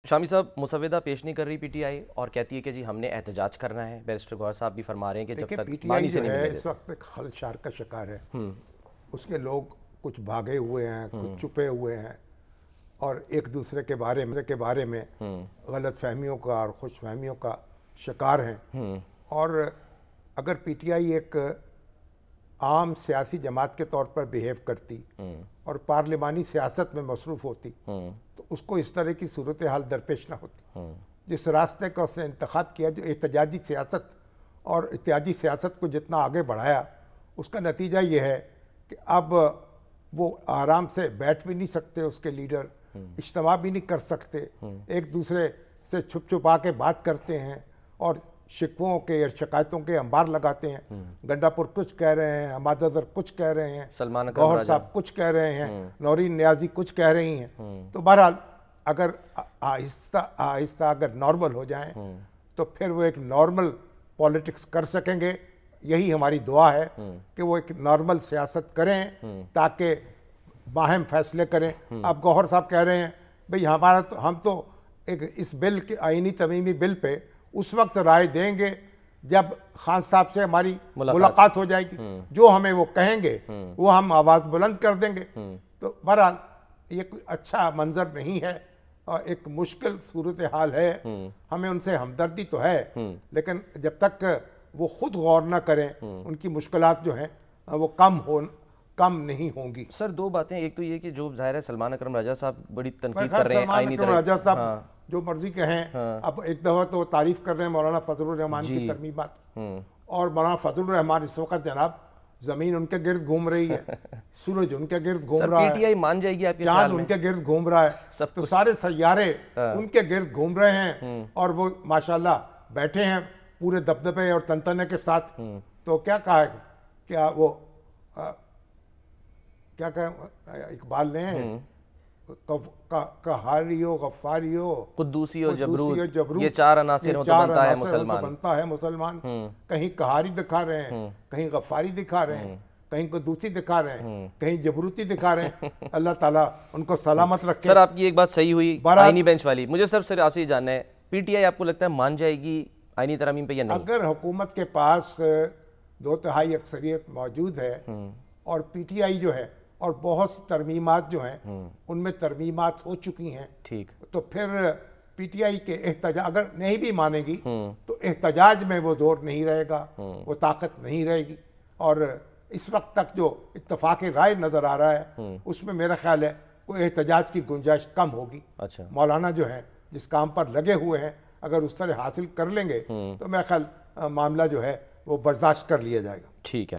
شامی صاحب مسودہ پیش نہیں کر رہی پی ٹی آئی اور کہتی ہے کہ جی ہم نے احتجاج کرنا ہے. بیرسٹر گوہر صاحب بھی فرما رہے ہیں کہ جب تک بانی سے نہیں ملے اس وقت ایک خلشار کا شکار ہے. اس کے لوگ کچھ بھاگے ہوئے ہیں, کچھ چھپے ہوئے ہیں اور ایک دوسرے کے بارے میں غلط فہمیوں کا اور خوش فہمیوں کا شکار ہیں. اور اگر پی ٹی آئی ایک عام سیاسی جماعت کے طور پر بیہیو کرتی اور پارلیمانی سیاست میں مصروف ہوتی تو اس کو اس طرح کی صورتحال درپیش نہ ہوتی. جس راستے کا اس نے انتخاب کیا, جو احتجاجی سیاست اور احتجاجی سیاست کو جتنا آگے بڑھایا, اس کا نتیجہ یہ ہے کہ اب وہ آرام سے بیٹھ بھی نہیں سکتے, اس کے لیڈر اجتماع بھی نہیں کر سکتے, ایک دوسرے سے چھپ چھپا کے بات کرتے ہیں اور شکووں کے اور شکایتوں کے انبار لگاتے ہیں. گنڈا پور کچھ کہہ رہے ہیں, حماد اظہر کچھ کہہ رہے ہیں, گوہر صاحب کچھ کہہ رہے ہیں, نورین نیازی کچھ کہہ رہی ہیں. تو بہرحال اگر آہستہ آہستہ اگر نارمل ہو جائیں تو پھر وہ ایک نارمل پولیٹکس کر سکیں گے. یہی ہماری دعا ہے کہ وہ ایک نارمل سیاست کریں تاکہ باہم فیصلے کریں. اب گوہر صاحب کہہ رہے ہیں بھئی ہم تو ایک اس بل کے آئینی ترمیمی بل پہ اس وقت رائے دیں گے جب خان صاحب سے ہماری ملاقات ہو جائے گی, جو ہمیں وہ کہیں گے وہ ہم آواز بلند کر دیں گے. تو بہرحال یہ کوئی اچھا منظر نہیں ہے اور ایک مشکل صورتحال ہے. ہمیں ان سے ہمدردی تو ہے, لیکن جب تک وہ خود غور نہ کریں ان کی مشکلات جو ہیں وہ کم نہیں ہوں گی. سر دو باتیں, ایک تو یہ کہ جو ظاہر ہے سلمان اکرم راجہ صاحب بڑی تنقید کر رہے ہیں آئینی طرح, راجہ صاحب جو مرضی کہیں. اب ایک دفعہ تو تعریف کر رہے ہیں مولانا فضل الرحمان کی ترمیمات, اور مولانا فضل الرحمان اس وقت جناب زمین ان کے گرد گھوم رہی ہے, سورج ان کے گرد گھوم رہا ہے, پی ٹی آئی مان جائے گی آپ کے خیال چاند میں؟ ان کے گرد گھوم رہا ہے, تو سارے سیارے ان کے گرد گھوم رہے ہیں اور وہ ماشاءاللہ بیٹھے ہیں پورے دبدبے اور تنتنے کے ساتھ. تو کیا کہا ہے, کیا وہ کیا کہیں اقبال نے, قہاریو غفاریو قدوسیو جبروت یہ چار عناصر ہوں تو بنتا ہے مسلمان. کہیں قہاری دکھا رہے ہیں, کہیں غفاری دکھا رہے ہیں, کہیں قدوسی دکھا رہے ہیں, کہیں جبروتی دکھا رہے ہیں. اللہ تعالیٰ ان کو سلامت رکھے. سر آپ کی ایک بات صحیح ہوئی آئینی بینچ والی. مجھے سر آپ سے یہ جاننا ہے, پی ٹی آئی آپ کو لگتا ہے مان جائے گی آئینی ترامیم پہ یا نہیں؟ اگر حکومت کے پاس 2/3 اکثریت موجود ہے اور پی ٹی آئی جو ہے اور بہت سی ترمیمات جو ہیں ان میں ترمیمات ہو چکی ہیں, ٹھیک, تو پھر پی ٹی آئی کے احتجاج اگر نہیں بھی مانے گی تو احتجاج میں وہ زور نہیں رہے گا, وہ طاقت نہیں رہے گی. اور اس وقت تک جو اتفاق رائے نظر آ رہا ہے اس میں میرا خیال ہے وہ احتجاج کی گنجائش کم ہوگی. مولانا جو ہیں جس کام پر لگے ہوئے ہیں اگر اس طرح حاصل کر لیں گے تو میرا خیال معاملہ جو ہے وہ برداشت کر لیا جائے گا. ٹھیک ہے.